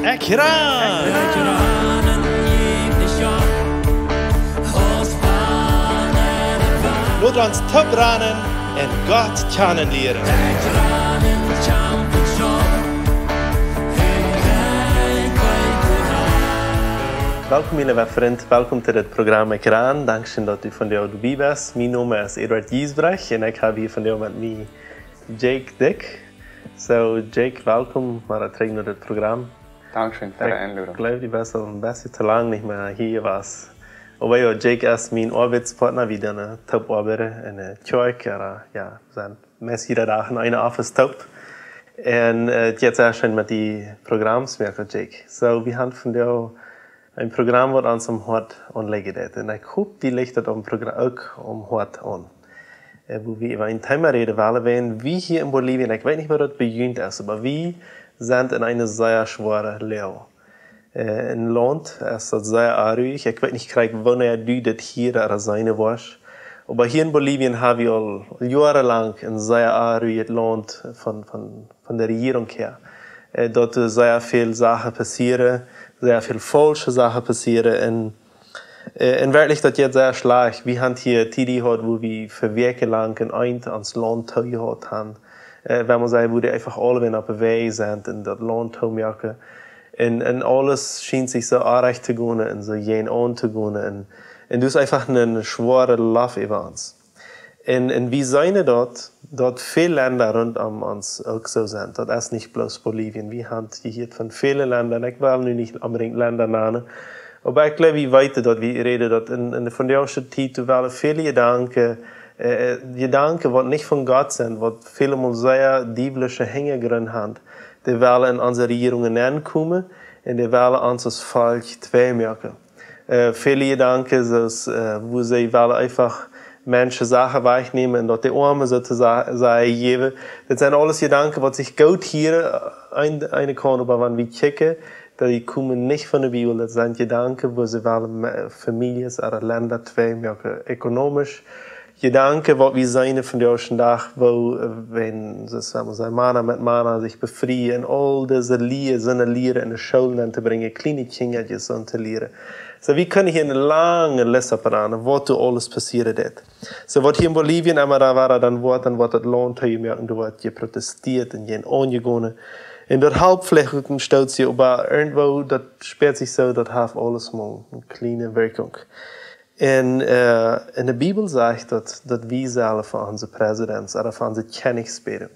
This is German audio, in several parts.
Ekran! Laat ons topranen en God kennenleren. Welkom meine vriend, welkom tot het programma Ekran. Dankzij dat u vandaag erbij bent. Mijn naam is Eduard Giesbrecht en ik heb hier vandaag met mij Jake Dick. So Jake, welkom maar terug naar het programma. Dankeschön für die Einladung. Ich glaube, du bist al een beetje te lang nicht mehr hier was. Aber ja, Jake ist mein Arbeitspartner, wie eine Top-Arbeiter in der Kirche. Ja, wir sind meist jeder Tag in einer Office top. Und jetzt auch schon mit den Programmsmerken, Jake. So, wir haben von dir ein Programm, das uns am Hort anlegen wird. Und ich hoffe, die legt das auch am Hort an. Wo wir über ein Thema reden wollen, wie hier in Bolivien, ich weiß nicht, wo das beginnt ist, aber wir sind in einer sehr schweren Lehre. In Land ist das sehr arg. Ich weiß nicht, wann du das hier oder seine warst. Aber hier in Bolivien haben wir all jahrelang ein sehr arges Land von der Regierung her. Dort sehr viele Sachen passieren, sehr viele falsche Sachen passieren. Und wirklich, das jetzt sehr schlecht. Wir haben hier Tidi gehabt, wo wir für Wochen lang ans Land gehabt haben. Wenn man sagt, wo die einfach alle auf der Weg sind, in das Land merken. Und alles scheint sich so anrecht zu gehen und so jen an zu gehen. Und das ist einfach eine schwere Lauf über uns. Und wie seien dort viele Länder rund um uns auch so sind. Das ist nicht bloß Bolivien. Wir haben hier von vielen Ländern, ich will nun nicht unbedingt Länder nennen, aber ich glaube, ich weiß, dass wir reden, dass in der ersten Zeit, du werden viele Gedanken, die nicht von Gott sind, die viele mal sehr dieblische Hintergründe haben, die wollen in unsere Regierungen ankommen und die wollen uns als Volk merken. Viele Gedanken, wo sie wollen einfach Menschen Sachen wegnehmen und dort die Arme sozusagen geben. Das sind alles Gedanken, die sich gut hier eine kann, aber wenn wir checken, die kommen nicht von der Bibel. Das sind Gedanken, wo sie wollen Familien oder Länder merken. Ökonomisch. Gedanken, was wir sehen von der ersten Tag, wo, wenn Männer mit Männern sich befreien, all diese Lehren in die Schulen zu bringen, kleine Kinder zu lehren. So, wir können hier eine lange Liste planen, was alles passiert ist. So, was hier in Bolivien immer da war, dann wird das Land merken, da wird geprotestiert und angegangen. Und dort Hauptflächen stellt sich, aber irgendwo, das spielt sich so, das hat alles mal eine kleine Wirkung. In der Bibel sagt dass wir selber für unsere Präsidenten oder für unsere Königs beten.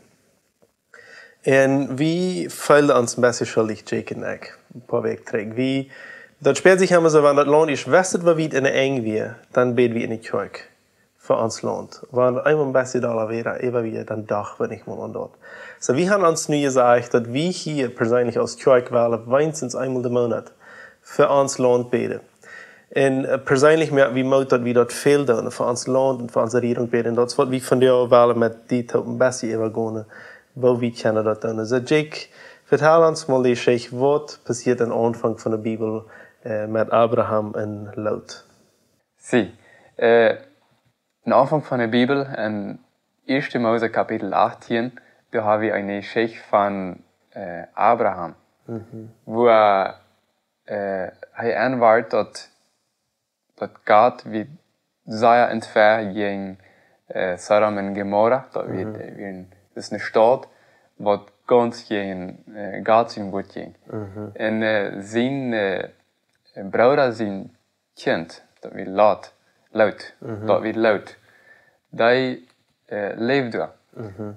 Und wir fühlen uns ein bisschen schuldig, Jake und ich, ein paar Wege zurück. Das spielt sich immer so, wenn das Land ist, wisst wir, wie es in der Eng wäre, dann beten wir in die Kirche für uns Land. Wenn einmal ein bisschen da wäre, immer wieder, dann doch, wenn ich mal an dort. So, wir haben uns nun gesagt, dass wir hier persönlich als Kirche wollen, wenigstens einmal im Monat für uns Land beten. Und persönlich merken wir dort viel tun, für uns Land und für unsere Regierung beten. Das ist, was wir von dir wollen, mit die ein bisschen übergehen, wo wir können das tun. Also Jake, vertel uns mal die Geschichte, was passiert am Anfang von der Bibel mit Abraham und Lot? Sie, am Anfang von der Bibel, in 1. Mose Kapitel 18, da haben wir eine Geschichte von Abraham, wo er anwart, dass Gott wie sehr entfernt gegen Sodom und Gomorra. Das ist eine Stadt, die ganz gegen Gott sein Wort ging. Und sein Bruder, sein Kind, das wird Lot, der lebt da.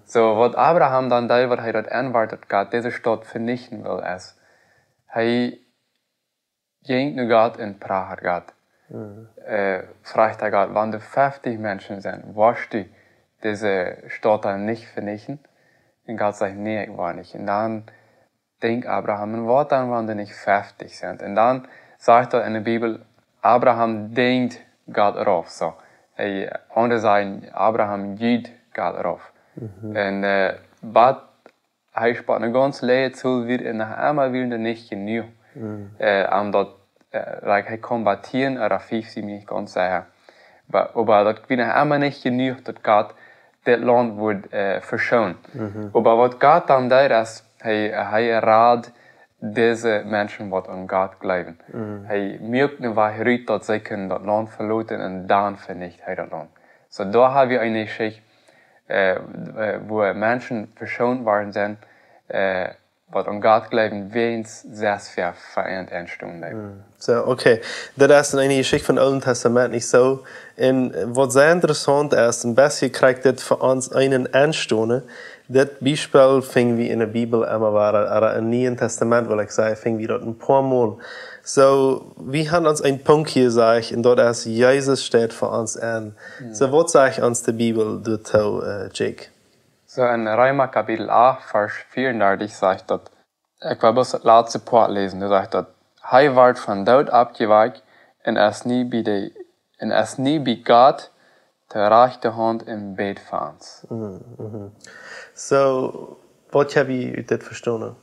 So, was Abraham dann da, was er dort anwartet, Gott diese Stadt vernichten will, ist, er ging zu Gott und fragt Gott. Fragt er Gott, wenn du 50 Menschen sind, wirst du diese Stadt dann nicht vernichten? Und Gott sagt, nee, ich war nicht. Und dann denkt Abraham, was dann, wenn du nicht 50 sind? Und dann sagt er in der Bibel, Abraham denkt Gott darauf. So. Andere sagen, Abraham geht Gott darauf. Und was er spart eine ganze Lehre zu, wird er nach einmal wieder nicht genug. Hij combatteren er 50 niet kan zeggen. Maar dat we helemaal niet genoeg dat God dit land wordt verschonen. Maar wat God dan deed is, hij raadt diese Menschen, die an Gott glauben. Hij merkt nu waar hij dat zij kunnen dat land verlaten en dan vernicht hij dat land. So da haben wir eine Geschichte, wo Menschen verschont worden sind, wat an Gott glauben, weens zes ver vereint entstanden. So, okay. Dat is een geschichte van het Oude Testament niet zo. En wat zeer interessant is, een beetje krijgt dit voor ons een aanstonden. Dit Beispiel fingen we in de Bibel immer waren, aber im Neuen Testament, will ich sagen, fingen wir dort ein paar Mal. So, wir haben uns einen Punkt hier, sag ich, und dort ist Jesus steht für uns an. So, was sagt uns die Bibel dazu, Jake? So, in Römer Kapitel 8, Vers 34 sagt dat, ich will bloß das letzte Part lesen, da sagt dat, hij werd van dood abgeweikt en is nie bij God de rechte hand in bed van ons. So, wat heb je uit dit verstaan?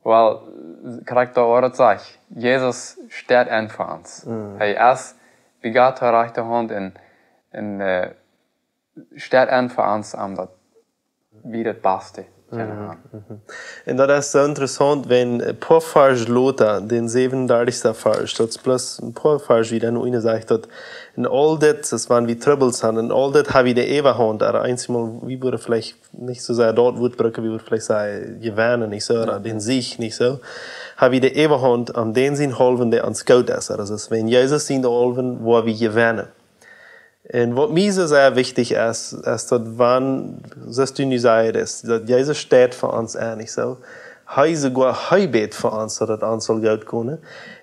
Wel, krijg dat wat het zegt. Jezus staat aan voor ons. Hij is bij God de rechte hand en staat aan voor ons om dat wie het beste kunnen hebben. En dat is zo interessant, wenn een paar vers later, den 37. vers, dat is plus een paar vers wie dan eine zegt dat in all dit, das waren wie Troubles haben, in all dit habe ich die Eberhand, aber einmal, wie würde vielleicht nicht so sehr dort Wutbrücke, wie würde vielleicht sagen, Gewerne nicht so, oder den Sieg nicht so, habe ich die Eberhand an den Sinn helfen, der ans Gott ist. Also, wenn Jesus ihn helfen, wo wir gewähren. Und was mir so sehr wichtig ist dass wann, das du nicht sagst, dass Jesus steht für uns nicht so. Hij sogar hij bet für uns, dass das uns soll Gott können.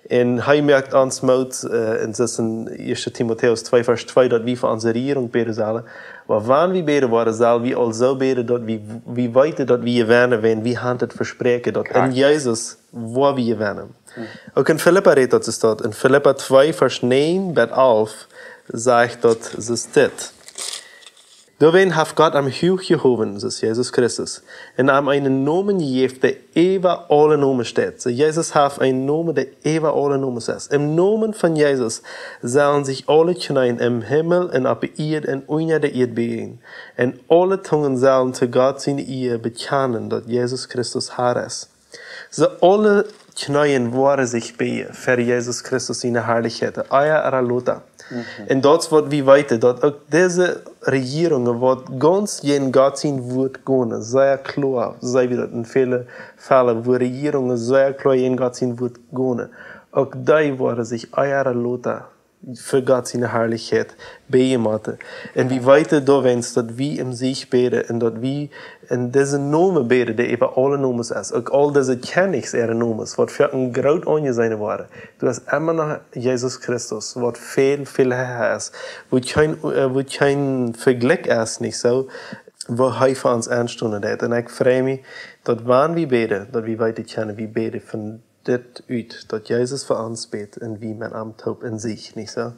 Und hij merkt uns mit, in 1. Timotheus 2, Vers 2, dass wir für unsere Regierung beten sollen. Aber wenn wir beten wollen, sollen wir also beten, dass wir weiter, dass wir gewähren, wenn wir haben das Versprechen, dass in Jesus, wo wir gewähren. Auch in Philippa redet es dort. In Philippa 2, Vers 9 bis 11, sagt dort, es ist das. Daarin heeft God hem hoog gehoven, dat is Jezus Christus, en hem een naam gegeven die over alle namen staat. So, Jezus heeft een naam die over alle namen is. Im Namen van Jezus zullen zich alle knieën im Himmel en op de aarde en onder de aarde buigen. En alle tongen zullen te God zijn eer bekennen dat Jezus Christus Herr is. So, alle knieën worden zich buigen voor Jezus Christus in de Herrlichkeit, euer Lothar. En dat wordt wie weten, dat ook deze regeringen wordt ganz in Gott zijn woord gaan, zeer klar, zei we dat in vele gevallen, wo regeringen zeer klar in Gott zijn woord gaan. Ook die worden zich eier Lothar für Gott seine Herrlichkeit beheimaten. En wie weten da wens dat wie im Sieg beten en dat wie in deze Namen beten, die über alle Namen ist. Ook al deze kennigs ihre Namen, wat für ein groot aangeziene waren. Du hast immer noch Jesus Christus, wat viel, viel höher ist, wo kein Vergleich ist, nicht so, wo hij für uns anstunden hat. En ich freue mich, dat wann wir beten, dat wir weiter kennen, wie beten von dit uit, dat Jezus voor ons beet en wie men amtoopt in zich, niet zo?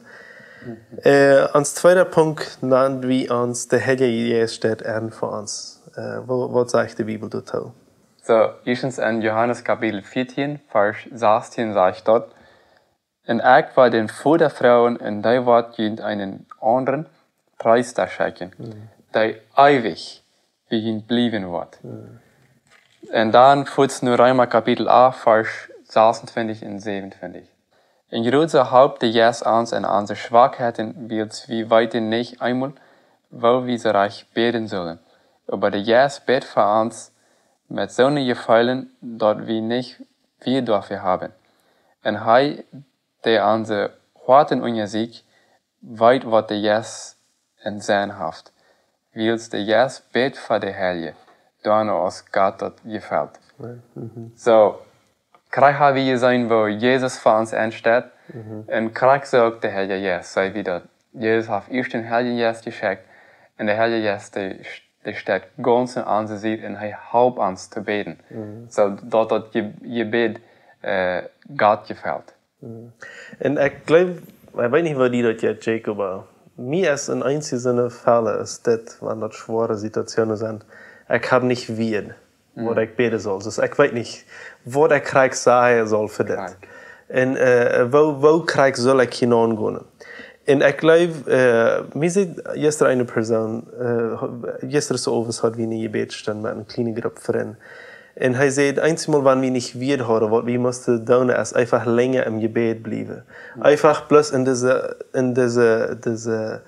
Als tweede punt nannt we ons de Heilige Geest steht an voor ons. Wat zegt de Bibel dazu? So, erstens in Johannes Kapitel 14, Vers 16 sagt dort, en ik war den voor de vrouwen en die wordt jent einen anderen Preis te schenken, die ewig wie ihn blijven wordt. En dan voert nu Römer Kapitel 8, Vers 26 en 27. In grootse Haupt de Jes ons en onze Schwachheiten wird wie weiter nicht einmal, wo wir so reich beten sollen. Aber der Jes bet für uns mit so ne Gefallen, dort wir nicht viel dafür haben. En hij, der onze Horten und Sieg, weit wat der Jes in sein haft. Wils der Jes bet für der Heilige, dann aus Gott dat gefällt. So, krijgen we zijn wo Jezus voor ons aanstaat. En krijg ze ook de Heilige Geest. Zij wie dat. Jezus heeft eerst den Heilige Geest geschickt. En de Heilige Geest die staat ganz in onze ziel en hij helpt ons te beten. So, dat je bed God gefällt. En ik geloof, ik weet niet wat die dat jetzt, Jacob, maar mir ist in einzelnen Fällen ist das, wenn das schwere Situationen sind, ich habe nicht Wien, wo ich beten soll. Also ich weiß nicht, wo der Krieg sein soll für das. Und wo Krieg soll ich hineingehen. Und ich glaube, mir sieht gestern eine Person, gestern so oben hat wie eine Gebetsstund mit einer kleinen Gruppe Freunde. Und er sagt, einmal, wenn wir nicht wird hören, was wir müssen tun, ist einfach länger im Gebet bleiben. Einfach bloß in diese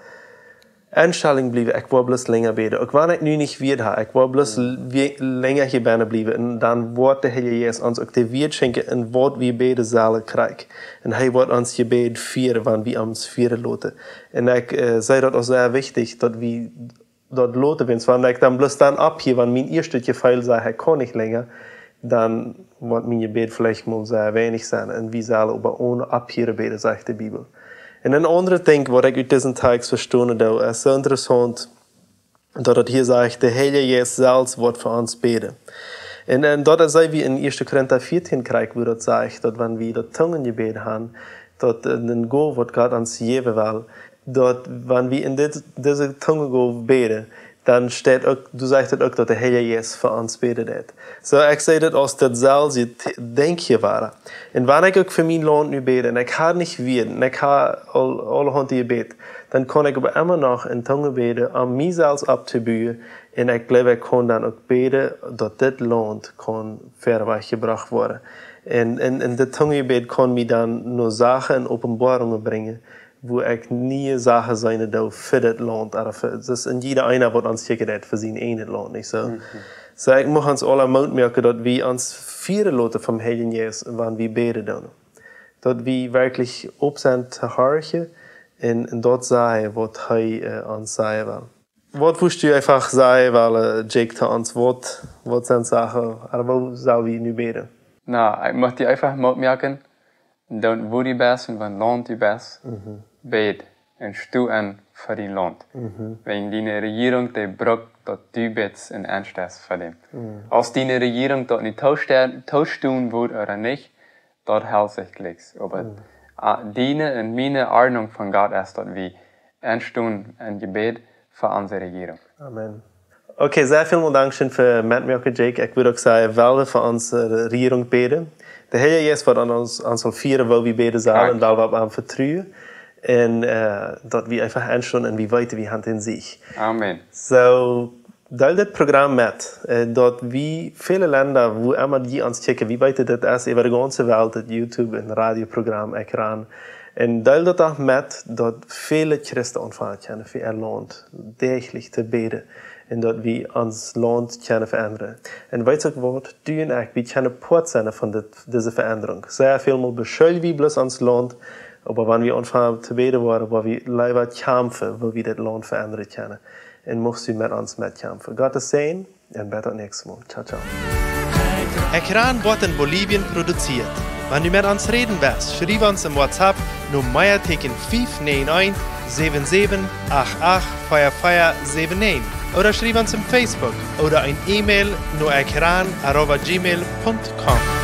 Einstellung bleiben, ich will bloß länger beten. Auch wenn ich nu nicht wird habe, ich will bloß länger hier bleiben. Und dann wird der Herr Jesus uns auch die Wert schenken, und wird wir beten sollen kriegen. Und er wird uns Gebet führen, wenn wir uns führen lassen. Und ich sage das auch sehr wichtig, dass wir dort loten, wenn ich dann bloß dann abhebe, wenn mein erster Gefeil sagt, ich kann nicht länger, dann wird mein Gebet vielleicht mal sehr wenig sein. Und wir sollen aber ohne abheben beten, sagt die Bibel. En een andere ding wat ik uit deze tekst verstaan heb, is zo interessant dat het hier zegt, de Heilige Geest zelfs wordt voor ons beden. En dat is wie in 1. Korinther 14 krijgt, wo dat zegt, dat wanneer we de Tungengebet hebben, dat een go wat God ons geven wil, dat wanneer we in deze Tungengo beden, dan steht ook, du sagst het ook dat de Heilige Geest voor ons beden heeft. So, ik zei dat als dat zelfs je denkje waren. En wanneer ik ook voor mijn land nu beden, en ik ga niet weer, en ik ga alle handen gebed, dan kan ik aber immer nog in tongen beden, om mijzelf op te bouwen. En ik geloof, ik kan dan ook beden, dat dit land kan verder gebracht worden. En dit tongengebed kan mij dan nog zaken en openbaringen brengen, wo ik nie Sachen sein darf für das Land. Das ist in jeder einer, was uns schicken hat, für sein eigenes Land. Nicht so? So, ich muss uns alle Mut merken, dass wir uns führen lassen vom Heiligen Jesus, wenn wir beten tun. Dass wir wirklich op sind zu horchen und dort sagen, was er uns sagen will. Was willst du einfach sagen, weil Jake zu uns, was sind Sachen, aber wo sollen wir nu beten? Na, ich möchte einfach Mut merken, dan wo die best en van land die best, bid en stu aan voor die land. Wenn die regering die brug dat du bist en aanstes voor dem. Als die regering dat niet toestdoen wordt oder nicht, dat hält sich nichts. Aber die en meine Ordnung von Gott ist, dass wir anstehen en gebet für unsere Regierung. Amen. Okay, sehr vielen Dank für Mitwirken, Jake. Ich würde auch sagen, weil für unsere Regierung beten. De Heilige Geest wird ons vieren, wo wir beten sollen, weil wir am vertrauen. Und dass wir einfach einstehen und wir weiter wie Hand in sich. Amen. So, deel dit Programm mit, dass wie viele Länder, wo immer die uns checken, wie weit das ist, über die ganze Welt, das YouTube- und Radioprogramm ekran. Und deel dat auch mit, dass viele Christen anfangen können, für ihr Land täglich zu beten. En dat we ons land kunnen veranderen. En weet ook wat, du en ik, we kunnen part zijn van deze verandering. Sehr veel beschuldigen we bloß ons land, aber wenn wir anfangen zu beten worden, waar we lieber kämpfen, wo wir das Land verändern können. En mocht u met ons mitkämpfen. Gott is zegen en bis zum nächsten Mal. Ciao, ciao. Ekran wordt in Bolivien produziert. Wenn du mit uns reden willst, schreib uns im WhatsApp nur Meierteken 591 77 88 4479 oder schreib uns im Facebook oder ein E-Mail nur ekran@gmail.com.